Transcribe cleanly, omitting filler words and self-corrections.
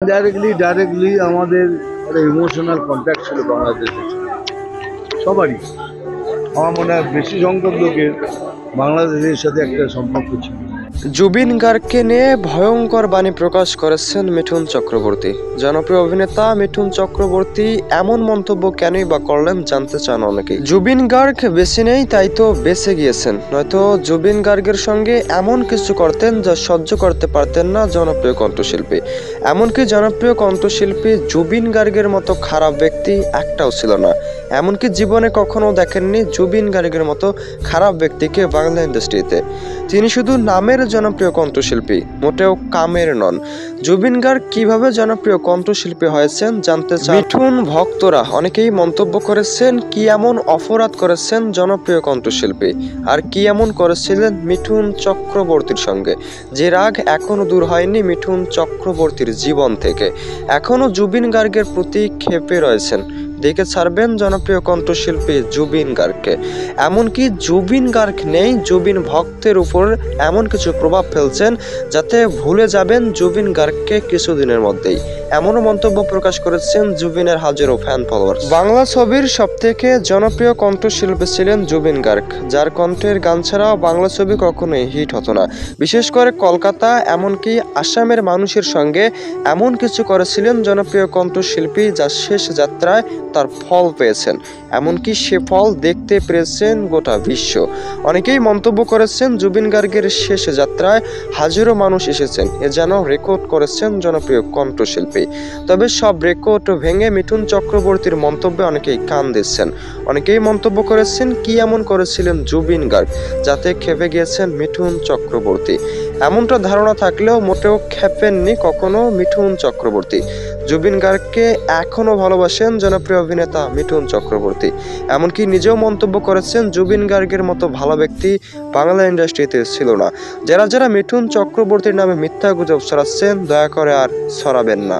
Directly আমাদের একটা emotional contact ছিল বাংলাদেশের সঙ্গে। সবারই আমার মনে হয় বেশি সংখ্যক লোকের বাংলাদেশের সাথে একটা সম্পর্ক ছিল। জুবিন গার্গকে নিয়ে ভয়ঙ্কর বাণী প্রকাশ করেছেন মিঠুন চক্রবর্তী। জনপ্রিয় অভিনেতা মিঠুন চক্রবর্তী এমন মন্তব্য কেনই বা করলেন জানতে চান অনেকেই। জুবিন গার্গ বেঁচে নেই তাই তো বেঁচে গিয়েছেন, নয়তো জুবিন গার্গের সঙ্গে এমন কিছু করতেন যা সহ্য করতে পারতেন না জনপ্রিয় কণ্ঠশিল্পী। এমনকি জনপ্রিয় কণ্ঠশিল্পী জুবিন গার্গের মতো খারাপ ব্যক্তি একটাও ছিল না। এমনকি জীবনে কখনো দেখেননি জুবিন গার্গের মতো খারাপ ব্যক্তিকে বাংলা ইন্ডাস্ট্রিতে। তিনি শুধু নামের জনপ্রিয় কণ্ঠশিল্পী, মোটেও কামের নন। জুবিন গার্গ কিভাবে জনপ্রিয় কণ্ঠশিল্পী হয়েছেন জানতে চান মিঠুন ভক্তরা। অনেকেই মন্তব্য করেছেন কি এমন অপরাধ করেছেন জনপ্রিয় কণ্ঠশিল্পী, আর কি এমন করেছিলেন মিঠুন চক্রবর্তীর সঙ্গে যে রাগ এখনো দূর হয়নি মিঠুন চক্রবর্তীর জীবন থেকে। এখনো জুবিন গার্গের প্রতি ক্ষেপে রয়েছেন। দেখে ছাড়বেন জনপ্রিয় কণ্ঠশিল্পী জুবিন গার্গকে। এমনকি জুবিন গার্গ নেই, জুবিন ভক্তের উপর এমন কিছু প্রভাব ফেলছেন যাতে ভুলে যাবেন জুবিন গার্গকে কিছুদিনের মধ্যেই। এমনও মন্তব্য প্রকাশ করেছেন জুবিনের হাজারো ফ্যান ফলোয়ার। বাংলা ছবির সবথেকে জনপ্রিয় কণ্ঠশিল্পী ছিলেন জুবিন গার্গ, যার কণ্ঠের গান ছাড়াও বাংলা ছবি কখনোই হিট হতো না। বিশেষ করে কলকাতা এমনকি আসামের মানুষের সঙ্গে এমন কিছু করেছিলেন জনপ্রিয় কণ্ঠশিল্পী যা শেষ যাত্রায় তার ফল পেয়েছেন। এমনকি সে ফল দেখতে পেরেছেন গোটা বিশ্ব। অনেকেই মন্তব্য করেছেন জুবিন গার্গের শেষ যাত্রায় হাজারো মানুষ এসেছেন, এ যেন রেকর্ড করেছেন জনপ্রিয় কণ্ঠশিল্পী। তবে সব রেকর্ড ভেঙে মিঠুন চক্রবর্তীর মন্তব্যে অনেকেই কান দিচ্ছেন। অনেকেই মন্তব্য করেছেন কি এমন করেছিলেন জুবিন গার্গ যাতে খেপে গিয়েছেন মিঠুন চক্রবর্তী। এমনটা ধারণা থাকলেও মোটেও খেপেননি কখনো মিঠুন চক্রবর্তী। জুবিন গার্গকে এখনও ভালোবাসেন জনপ্রিয় অভিনেতা মিঠুন চক্রবর্তী। এমনকি নিজেও মন্তব্য করেছেন জুবিন গার্গের মতো ভালো ব্যক্তি বাংলা ইন্ডাস্ট্রিতে ছিল না। যারা মিঠুন চক্রবর্তীর নামে মিথ্যা গুজব ছড়াচ্ছেন দয়া করে আর ছড়াবেন না।